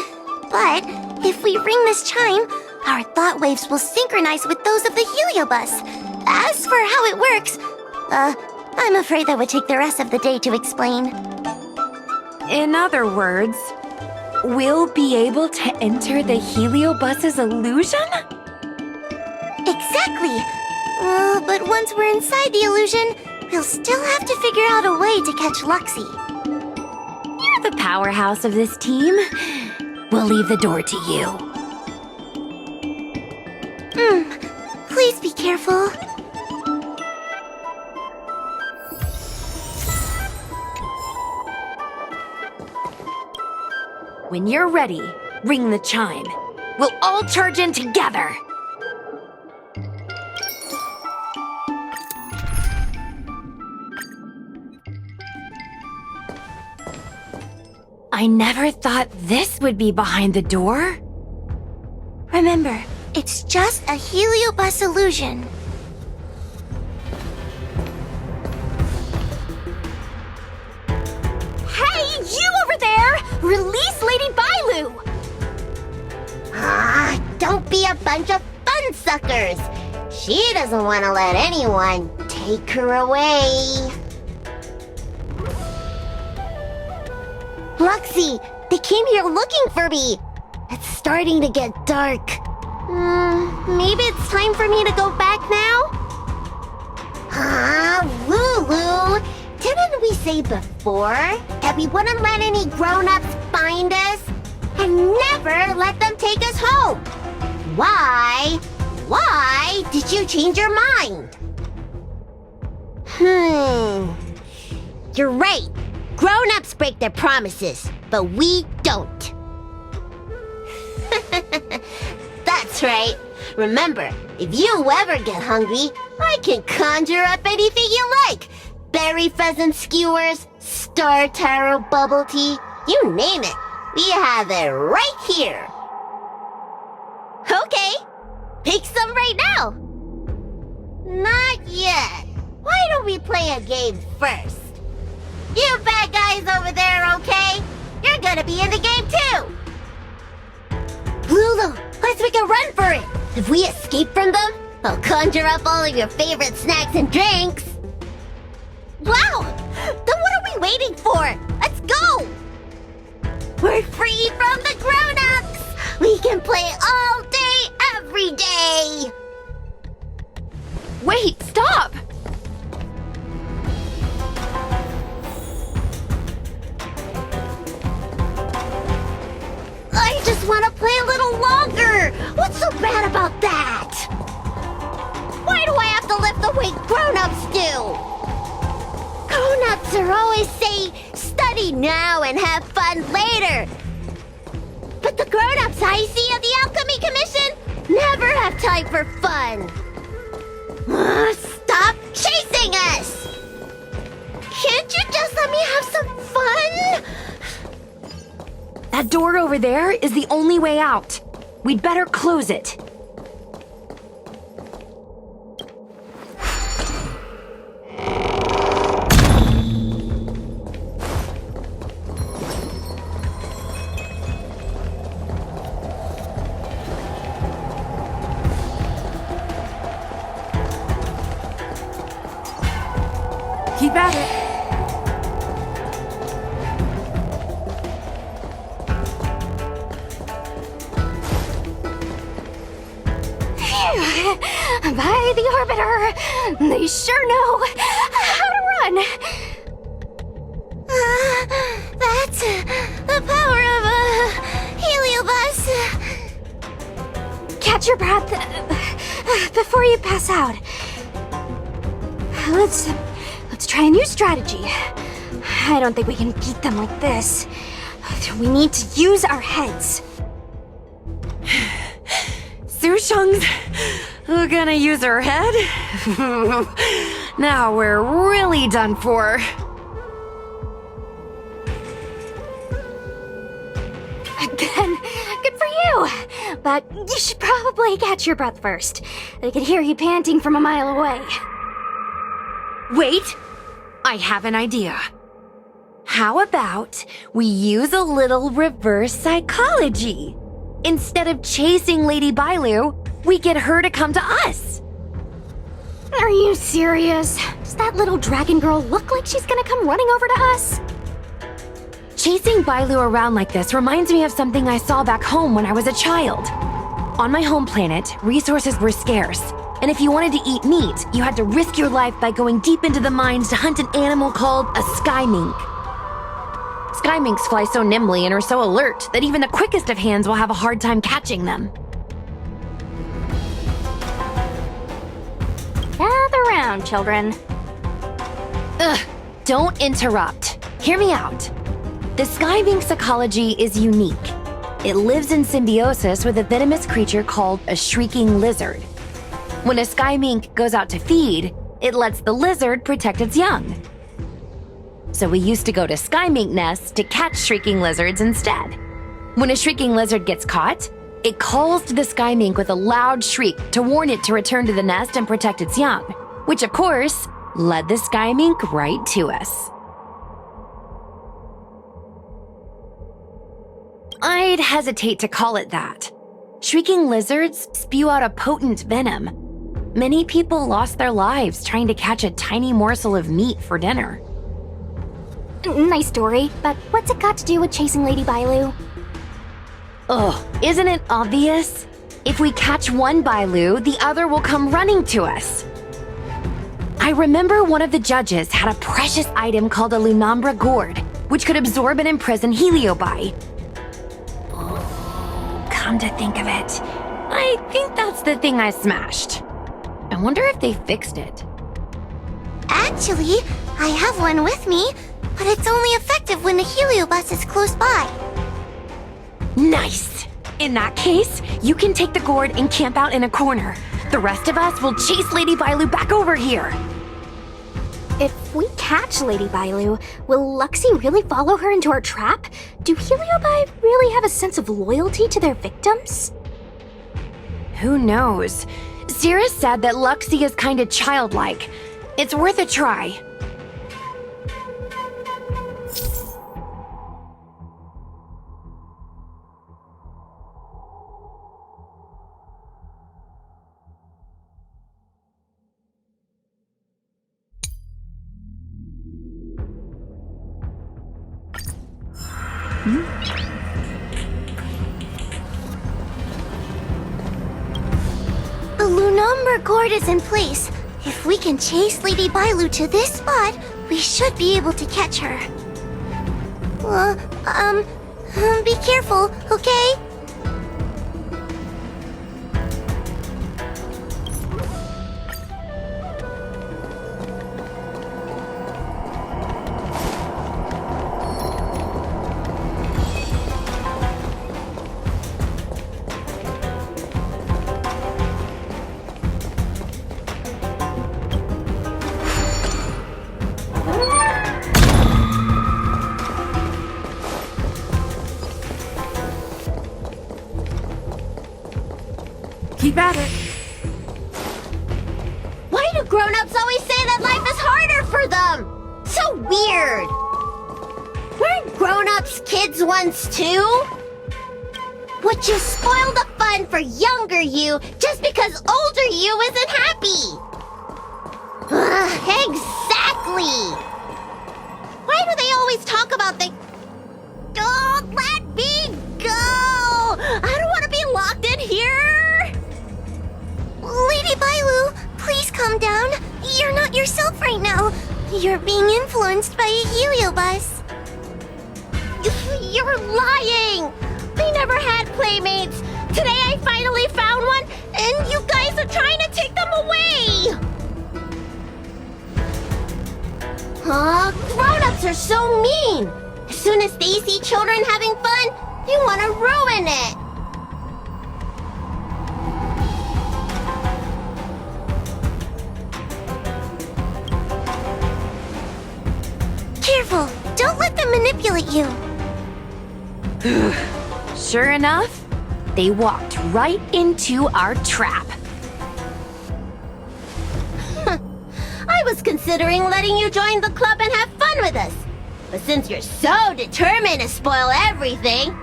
But if we ring this chime, our thought waves will synchronize with those of the heliobus. As for how it works, I'm afraid that would take the rest of the day to explain. In other words, we'll be able to enter the heliobus's illusion? Exactly! But once we're inside the illusion, we'll still have to figure out a way to catch Luxie. You're the powerhouse of this team. We'll leave the door to you. Please be careful. When you're ready, ring the chime. We'll all charge in together. I never thought this would be behind the door. Remember, it's just a heliobus illusion. Hey, you over there! Release Lady Bailu! Don't be a bunch of fun suckers. She doesn't want to let anyone take her away. Luxie, they came here looking for me. It's starting to get dark. Maybe it's time for me to go back now? Lulu, didn't we say before that we wouldn't let any grown-ups find us? And never let them take us home? Why? Why did you change your mind? You're right. Grown-ups break their promises, but we don't. That's right. Remember, if you ever get hungry, I can conjure up anything you like. Berry pheasant skewers, star taro bubble tea, you name it. We have it right here. Okay, pick some right now. Not yet. Why don't we play a game first? You bad guys over there, okay? You're gonna be in the game too. Lulu, let's make a run for it. If we escape from them, I'll conjure up all of your favorite snacks and drinks. Wow! Then what are we waiting for? Let's go! We're free from the grown-ups! We can play all day, every day! Wait, stop! I just want to play a little longer! What's so bad about that? Why do I have to lift the weight grown-ups do? Grown-ups are always say, study now and have fun later. But the grown-ups Taisi of the Alchemy Commission never have time for fun. Stop chasing us! Can't you just let me have some fun? That door over there is the only way out. We'd better close it. Keep at it. By the Orbiter, they sure know how to run. That's the power of a heliobus. Catch your breath before you pass out. Let's try a new strategy. I don't think we can beat them like this. We need to use our heads. Sushung's gonna use her head? Now we're really done for. Then, good for you. But you should probably catch your breath first. I could hear you panting from a mile away. Wait! I have an idea. How about we use a little reverse psychology? Instead of chasing Lady Bailu, we get her to come to us. Are you serious? Does that little dragon girl look like she's gonna come running over to us? Chasing Bailu around like this reminds me of something I saw back home when I was a child. On my home planet, resources were scarce, and if you wanted to eat meat, you had to risk your life by going deep into the mines to hunt an animal called a sky mink. Sky minks fly so nimbly and are so alert that even the quickest of hands will have a hard time catching them. Gather round, children. Ugh, don't interrupt. Hear me out. The sky mink's ecology is unique. It lives in symbiosis with a venomous creature called a shrieking lizard. When a sky mink goes out to feed, it lets the lizard protect its young. So we used to go to sky mink nests to catch shrieking lizards instead. When a shrieking lizard gets caught, it calls to the sky mink with a loud shriek to warn it to return to the nest and protect its young, which of course led the sky mink right to us. I'd hesitate to call it that. Shrieking lizards spew out a potent venom. Many people lost their lives trying to catch a tiny morsel of meat for dinner. Nice story, but what's it got to do with chasing Lady Bailu? Ugh, isn't it obvious? If we catch one Bailu, the other will come running to us. I remember one of the judges had a precious item called a Lunambra gourd, which could absorb and imprison Heliobi. Come to think of it, I think that's the thing I smashed. I wonder if they fixed it. Actually, I have one with me, but it's only effective when the heliobus is close by. Nice! In that case, you can take the gourd and camp out in a corner. The rest of us will chase Lady Bailu back over here. If we catch Lady Bailu, will Luxie really follow her into our trap? Do Heliobi really have a sense of loyalty to their victims? Who knows? Sierra said that Luxie is kinda childlike. It's worth a try. The Lunambra gourd is in place. If we can chase Lady Bailu to this spot, we should be able to catch her. Be careful, okay? Keep at it. Why do grown-ups always say that life is harder for them? So weird. Weren't grown-ups kids once too? Would you spoil the fun for younger you just because older you isn't happy? Exactly! Why do they always talk about the... Oh, let me go! I don't want to be locked in here! Lady Bailu, please calm down. You're not yourself right now. You're being influenced by a heliobus. You're lying! I never had playmates. Today I finally found one, and you guys are trying to take them away! Grown-ups are so mean! As soon as they see children having fun, they want to ruin it! Careful! Don't let them manipulate you! Sure enough, they walked right into our trap. I was considering letting you join the club and have fun with us. But since you're so determined to spoil everything,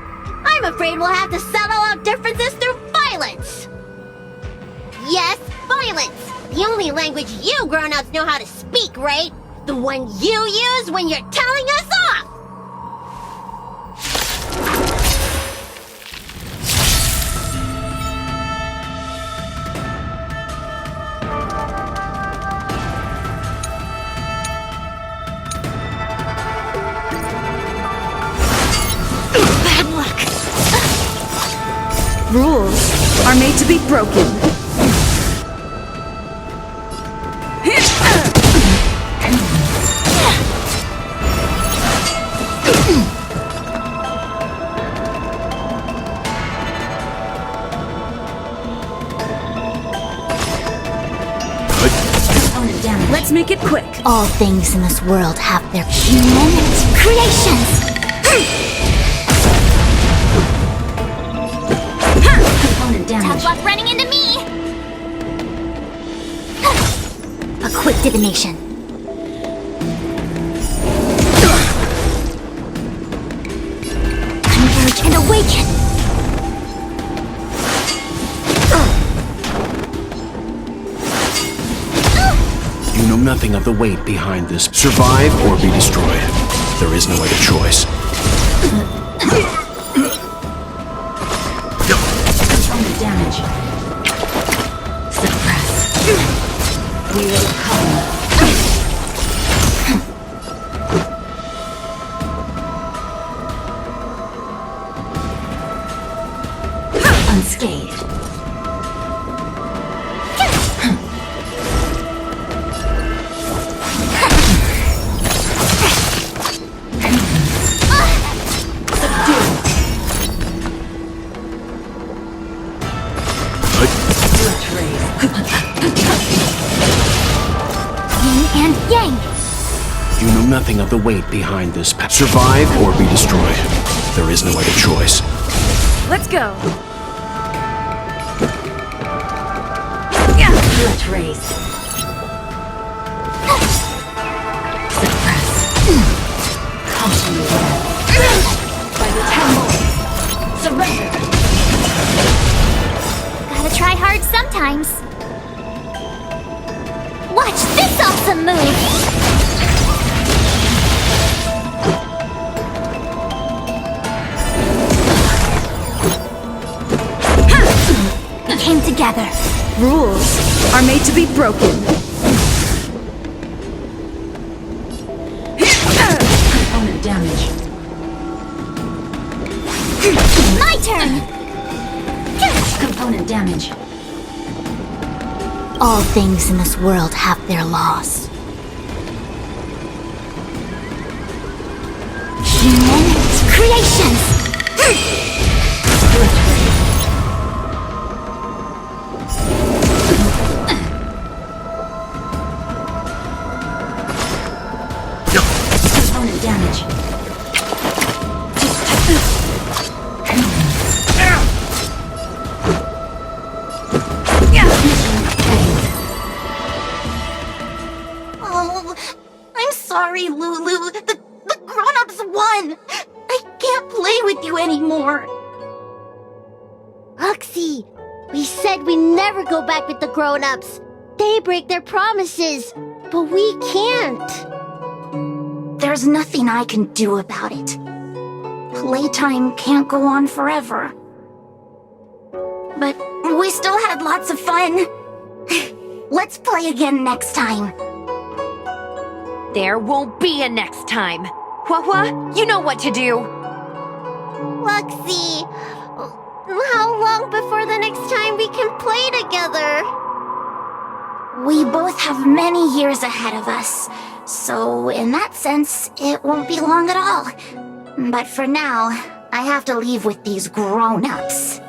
I'm afraid we'll have to settle out differences through violence. Yes, violence. The only language you grown-ups know how to speak, right? The one you use when you're telling us off! Rules are made to be broken. Let's make it quick. All things in this world have their human creations. Component damage. Tough luck running into me! A quick divination. Converge and awaken. You know nothing of the weight behind this. Survive or be destroyed. There is no other choice. Component damage. Suppress. We will come. Unscathed. Yin and yang. You know nothing of the weight behind this. Survive or be destroyed. There is no other choice. Let's go. Let's race. Suppress. Caution the web. By the 10 lords. Surrender. Gotta try hard sometimes. Watch this awesome move! We came together. Rules are made to be broken. Component damage. My turn! Component damage. All things in this world have their laws. Human creations! Component damage. Luxie! We said we never go back with the grown-ups. They break their promises, but we can't. There's nothing I can do about it. Playtime can't go on forever. But we still had lots of fun. Let's play again next time. There won't be a next time. Hua, you know what to do. Luxie, how long before the next time we can play together? We both have many years ahead of us, so in that sense, it won't be long at all. But for now, I have to leave with these grown-ups.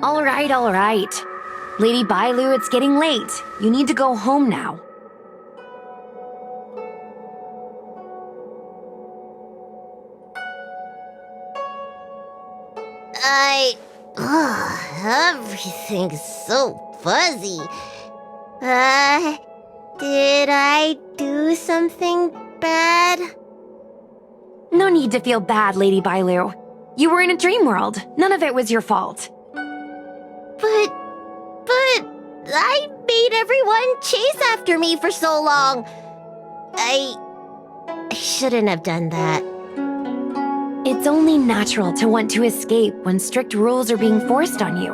All right. Lady Bailu, it's getting late. You need to go home now. Everything's so fuzzy. Did I do something bad? No need to feel bad, Lady Bailu. You were in a dream world. None of it was your fault. But I made everyone chase after me for so long. I shouldn't have done that. It's only natural to want to escape when strict rules are being forced on you.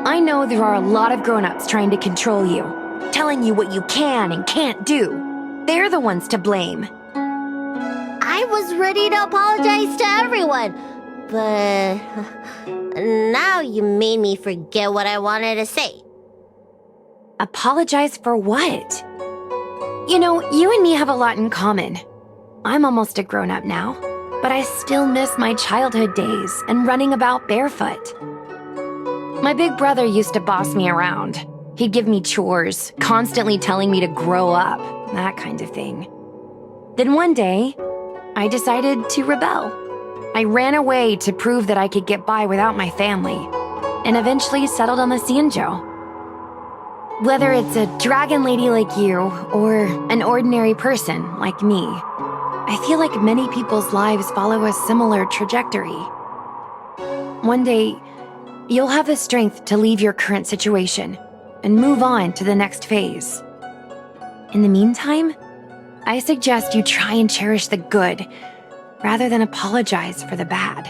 I know there are a lot of grown-ups trying to control you, telling you what you can and can't do. They're the ones to blame. I was ready to apologize to everyone, but now you made me forget what I wanted to say. Apologize for what? You know, you and me have a lot in common. I'm almost a grown-up now, but I still miss my childhood days and running about barefoot. My big brother used to boss me around. He'd give me chores, constantly telling me to grow up, that kind of thing. Then one day, I decided to rebel. I ran away to prove that I could get by without my family, and eventually settled on the Xianzhou. Whether it's a dragon lady like you, or an ordinary person like me, I feel like many people's lives follow a similar trajectory. One day, you'll have the strength to leave your current situation and move on to the next phase. In the meantime, I suggest you try and cherish the good rather than apologize for the bad.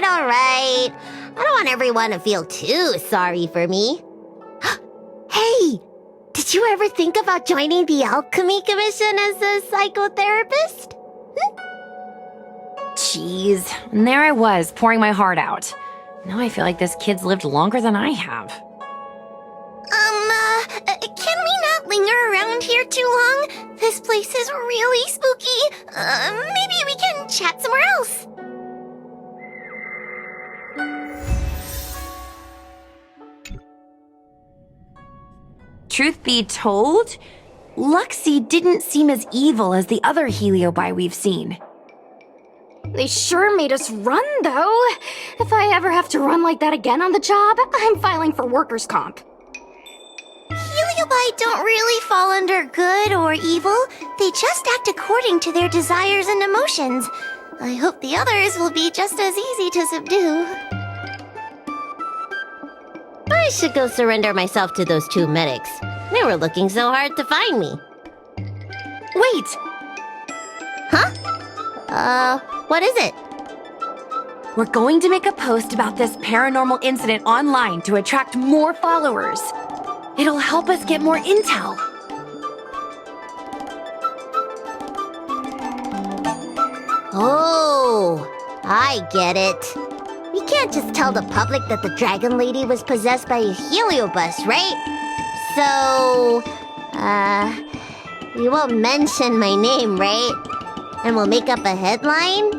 All right. I don't want everyone to feel too sorry for me. Hey, did you ever think about joining the Alchemy Commission as a psychotherapist? Jeez, and there I was, pouring my heart out. Now I feel like this kid's lived longer than I have. Can we not linger around here too long? This place is really spooky. Maybe we can chat somewhere else. Truth be told, Luxie didn't seem as evil as the other Heliobi we've seen. They sure made us run, though. If I ever have to run like that again on the job, I'm filing for workers' comp. Heliobi don't really fall under good or evil. They just act according to their desires and emotions. I hope the others will be just as easy to subdue. I should go surrender myself to those two medics. They were looking so hard to find me. Wait! Huh? What is it? We're going to make a post about this paranormal incident online to attract more followers. It'll help us get more intel. Oh, I get it. We can't just tell the public that the Dragon Lady was possessed by a heliobus, right? So, we won't mention my name, right? And we'll make up a headline?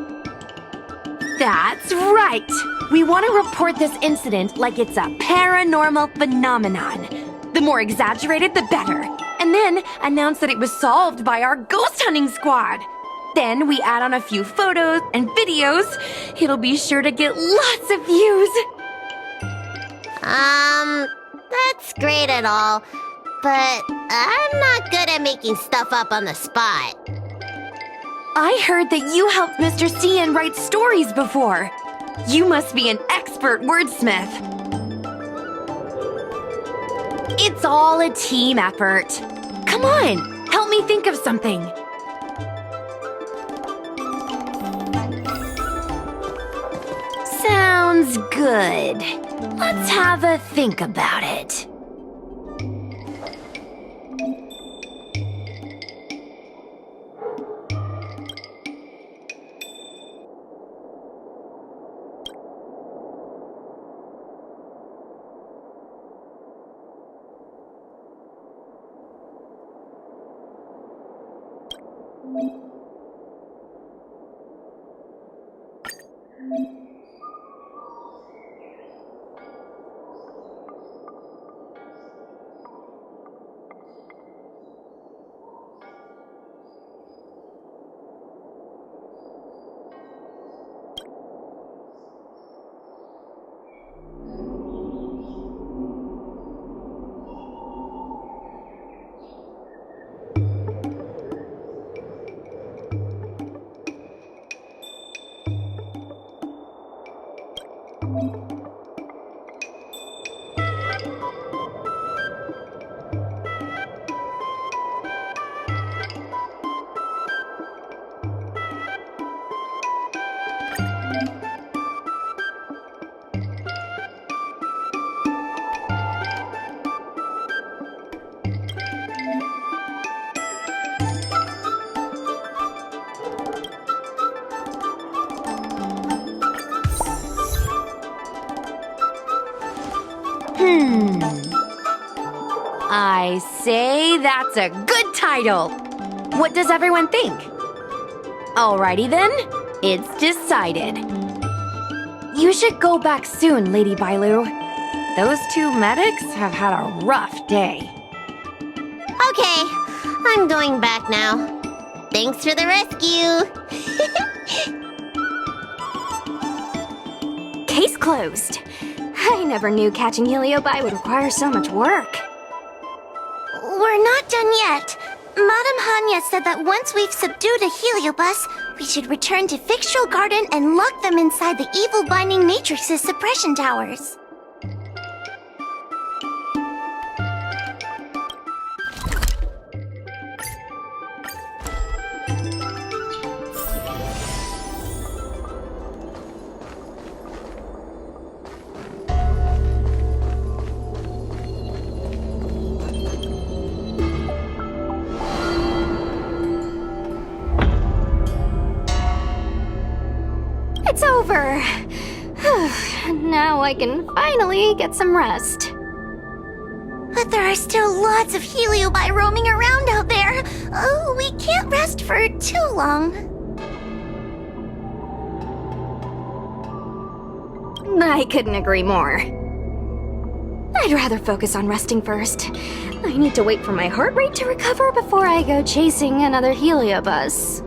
That's right! We want to report this incident like it's a paranormal phenomenon. The more exaggerated, the better. And then announce that it was solved by our ghost hunting squad. Then we add on a few photos and videos. It'll be sure to get lots of views. That's great and all. but I'm not good at making stuff up on the spot. I heard that you helped Mr. Cian write stories before. You must be an expert wordsmith. It's all a team effort. Come on, help me think of something. Sounds good. Let's have a think about it. I say that's a good title. What does everyone think? Alrighty then, it's decided. You should go back soon, Lady Bailu. Those two medics have had a rough day. Okay, I'm going back now. Thanks for the rescue. Case closed. I never knew catching Heliobi would require so much work. We're not done yet. Madame Hanya said that once we've subdued a Heliobus, we should return to Fictional Garden and lock them inside the evil binding matrix's suppression towers. It's over. Now I can finally get some rest. But there are still lots of Heliobi roaming around out there. Oh, we can't rest for too long. I couldn't agree more. I'd rather focus on resting first. I need to wait for my heart rate to recover before I go chasing another Heliobus.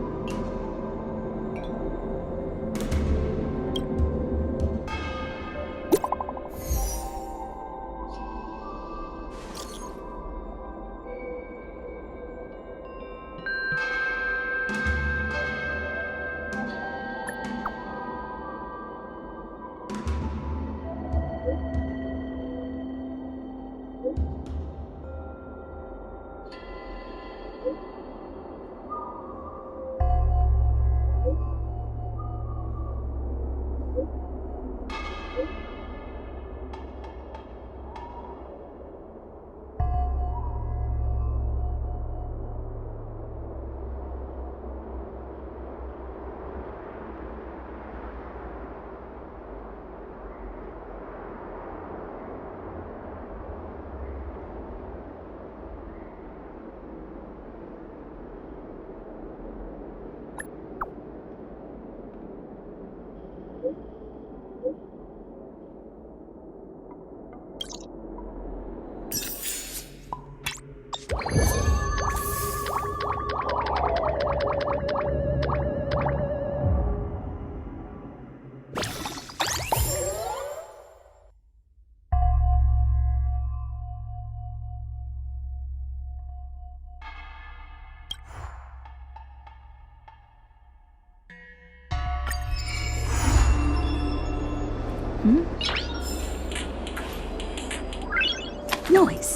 Noise.